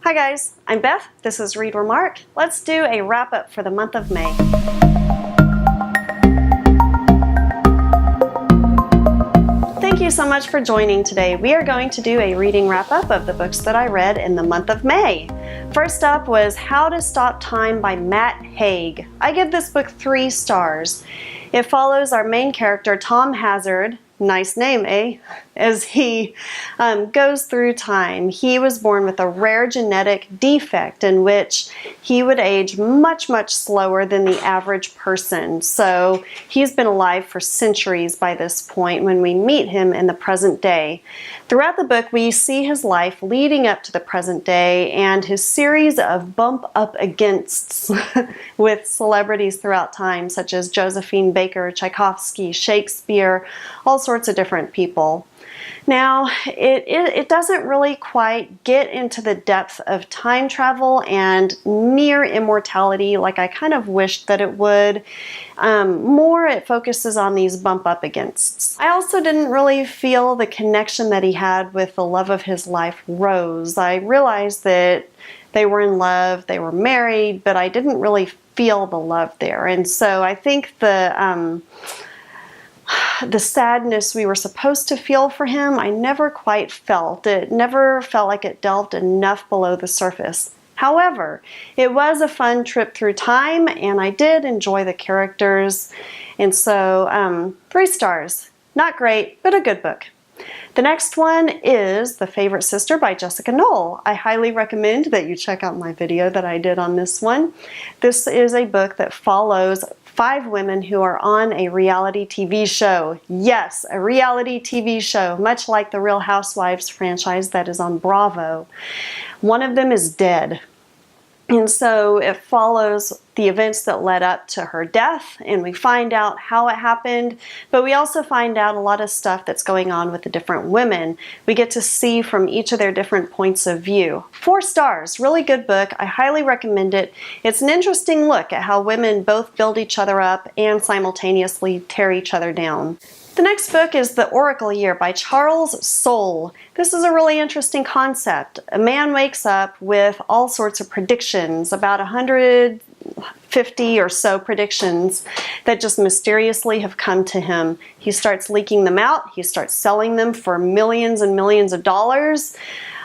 Hi guys, I'm Beth. This is Read Remark. Let's do a wrap up for the month of May. Thank you so much for joining today. We are going to do a reading wrap up of the books that I read in the month of May. First up was How to Stop Time by Matt Haig. I give this book 3 stars. It follows our main character, Tom Hazard. Nice name, eh? As he goes through time. He was born with a rare genetic defect in which he would age much, much slower than the average person. So he's been alive for centuries by this point when we meet him in the present day. Throughout the book, we see his life leading up to the present day and his series of bump up againsts with celebrities throughout time, such as Josephine Baker, Tchaikovsky, Shakespeare, all sorts of different people. Now, it doesn't really quite get into the depth of time travel and near immortality like I kind of wished that it would. More it focuses on these bump up againsts. I also didn't really feel the connection that he had with the love of his life, Rose. I realized that they were in love, they were married, but I didn't really feel the love there. And so I think the sadness we were supposed to feel for him, I never quite felt. It never felt like it delved enough below the surface. However, it was a fun trip through time and I did enjoy the characters. And so 3 stars. Not great, but a good book. The next one is The Favorite Sister by Jessica Knoll. I highly recommend that you check out my video that I did on this one. This is a book that follows 5 women who are on a reality TV show. Yes, a reality TV show, much like the Real Housewives franchise that is on Bravo. One of them is dead. And so it follows the events that led up to her death, and we find out how it happened, but we also find out a lot of stuff that's going on with the different women. We get to see from each of their different points of view. 4 stars, really good book. I highly recommend it. It's an interesting look at how women both build each other up and simultaneously tear each other down. The next book is The Oracle Year by Charles Soule. This is a really interesting concept. A man wakes up with all sorts of predictions, about 150 or so predictions that just mysteriously have come to him. He starts leaking them out. He starts selling them for millions and millions of dollars.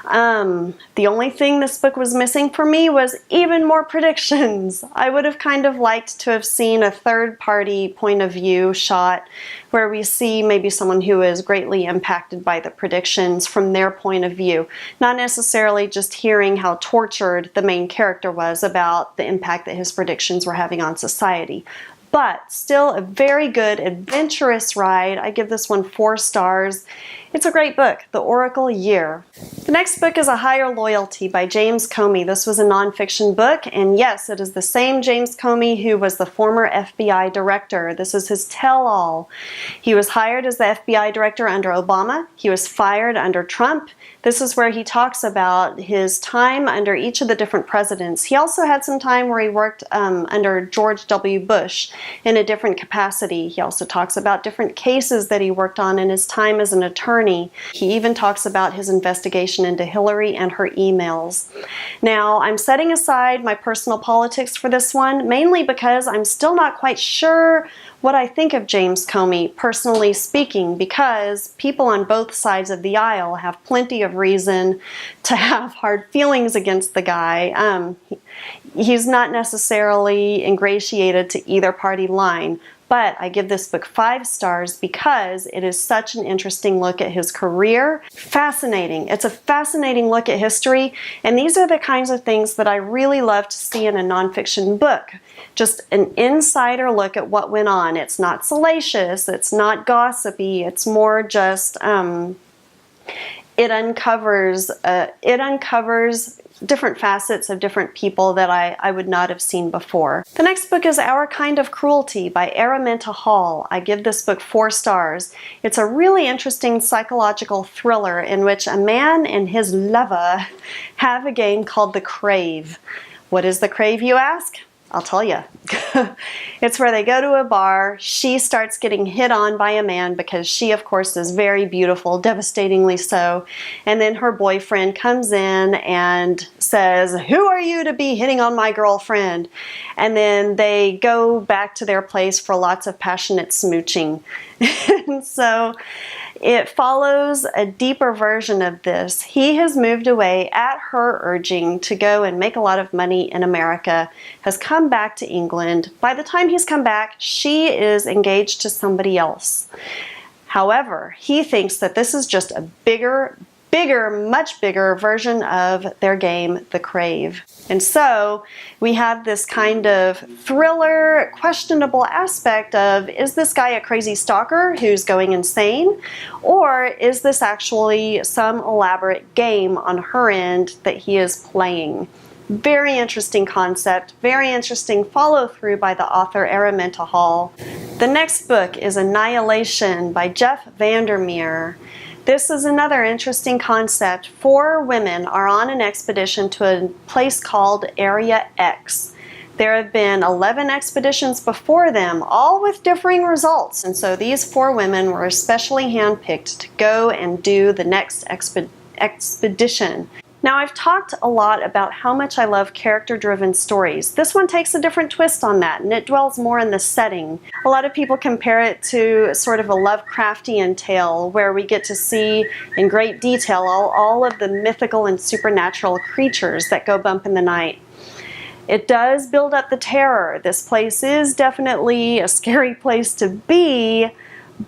The only thing this book was missing for me was even more predictions. I would have kind of liked to have seen a third-party point of view shot where we see maybe someone who is greatly impacted by the predictions from their point of view. Not necessarily just hearing how tortured the main character was about the impact that his predictions were having on society. But still a very good, adventurous ride. I give this one 4 stars. It's a great book, The Oracle Year. The next book is A Higher Loyalty by James Comey. This was a nonfiction book, and yes, it is the same James Comey who was the former FBI director. This is his tell-all. He was hired as the FBI director under Obama. He was fired under Trump. This is where he talks about his time under each of the different presidents. He also had some time where he worked under George W. Bush in a different capacity. He also talks about different cases that he worked on in his time as an attorney. He even talks about his investigation into Hillary and her emails. Now, I'm setting aside my personal politics for this one, mainly because I'm still not quite sure what I think of James Comey, personally speaking, because people on both sides of the aisle have plenty of reason to have hard feelings against the guy. He's not necessarily ingratiated to either party line, but I give this book 5 stars because it is such an interesting look at his career. Fascinating. It's a fascinating look at history, and these are the kinds of things that I really love to see in a nonfiction book. Just an insider look at what went on. It's not salacious, it's not gossipy, it's more just it uncovers different facets of different people that I would not have seen before. The next book is Our Kind of Cruelty by Araminta Hall. I give this book 4 stars. It's a really interesting psychological thriller in which a man and his lover have a game called the Crave. What is the Crave, you ask? I'll tell you. It's where they go to a bar. She starts getting hit on by a man because she, of course, is very beautiful, devastatingly so. And then her boyfriend comes in and says, "Who are you to be hitting on my girlfriend?" And then they go back to their place for lots of passionate smooching. And so it follows a deeper version of this. He has moved away at her urging to go and make a lot of money in America, has come back to England. By the time he's come back, she is engaged to somebody else. However, he thinks that this is just a bigger, much bigger version of their game, The Crave. And so we have this kind of thriller, questionable aspect of, is this guy a crazy stalker who's going insane? Or is this actually some elaborate game on her end that he is playing? Very interesting concept, very interesting follow through by the author Araminta Hall. The next book is Annihilation by Jeff Vandermeer. This is another interesting concept. 4 women are on an expedition to a place called Area X. There have been 11 expeditions before them, all with differing results. And so these 4 women were especially handpicked to go and do the next expedition. Now, I've talked a lot about how much I love character-driven stories. This one takes a different twist on that, and it dwells more in the setting. A lot of people compare it to sort of a Lovecraftian tale where we get to see in great detail all of the mythical and supernatural creatures that go bump in the night. It does build up the terror. This place is definitely a scary place to be,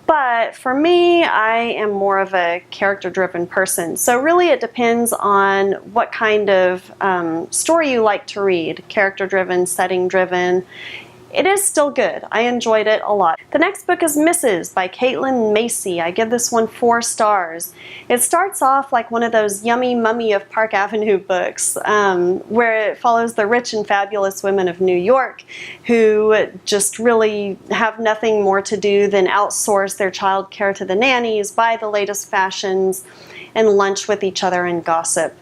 but for me, I am more of a character-driven person. So really it depends on what kind of story you like to read. Character-driven, setting-driven. It is still good. I enjoyed it a lot. The next book is Mrs. by Caitlin Macy. I give this one 4 stars. It starts off like one of those yummy mummy of Park Avenue books where it follows the rich and fabulous women of New York who just really have nothing more to do than outsource their child care to the nannies, buy the latest fashions, and lunch with each other and gossip.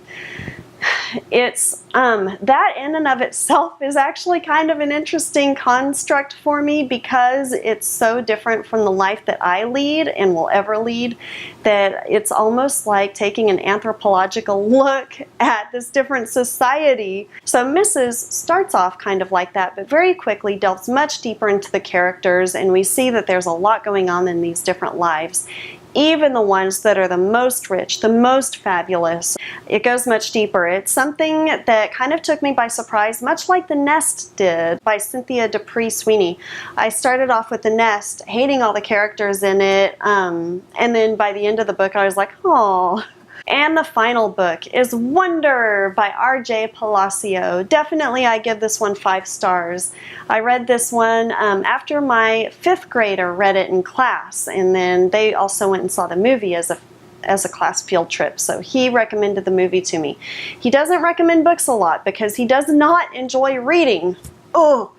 It's that in and of itself is actually kind of an interesting construct for me because it's so different from the life that I lead and will ever lead that it's almost like taking an anthropological look at this different society. So Mrs. starts off kind of like that, but very quickly delves much deeper into the characters, and we see that there's a lot going on in these different lives. Even the ones that are the most rich, the most fabulous. It goes much deeper. It's something that kind of took me by surprise, much like The Nest did by Cynthia Dupree Sweeney. I started off with The Nest, hating all the characters in it, and then by the end of the book I was like, oh. And the final book is Wonder by R.J. Palacio. Definitely I give this one 5 stars. I read this one after my 5th grader read it in class, and then they also went and saw the movie as a class field trip, so he recommended the movie to me. He doesn't recommend books a lot because he does not enjoy reading. Oh.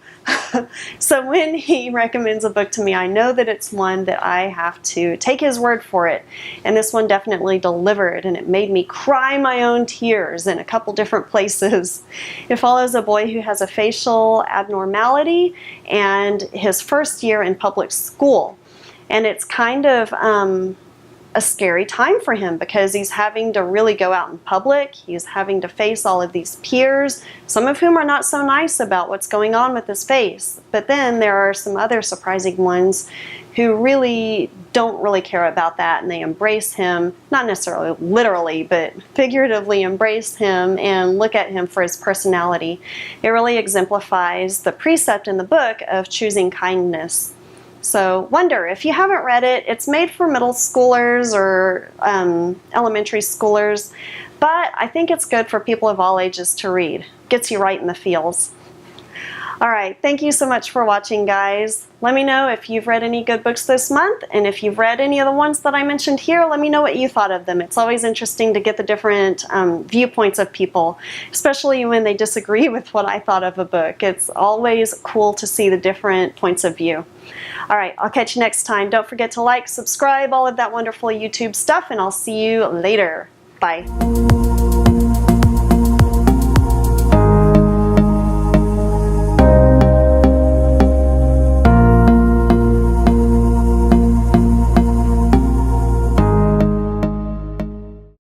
So when he recommends a book to me, I know that it's one that I have to take his word for it. And this one definitely delivered, and it made me cry my own tears in a couple different places. It follows a boy who has a facial abnormality and his first year in public school. And it's kind of a scary time for him because he's having to really go out in public. He's having to face all of these peers, some of whom are not so nice about what's going on with his face. But then there are some other surprising ones who really don't really care about that, and they embrace him, not necessarily literally, but figuratively embrace him and look at him for his personality. It really exemplifies the precept in the book of choosing kindness. So Wonder, if you haven't read it, it's made for middle schoolers or elementary schoolers, but I think it's good for people of all ages to read. Gets you right in the feels. Alright, thank you so much for watching, guys. Let me know if you've read any good books this month, and if you've read any of the ones that I mentioned here, let me know what you thought of them. It's always interesting to get the different viewpoints of people, especially when they disagree with what I thought of a book. It's always cool to see the different points of view. Alright, I'll catch you next time. Don't forget to like, subscribe, all of that wonderful YouTube stuff, and I'll see you later. Bye.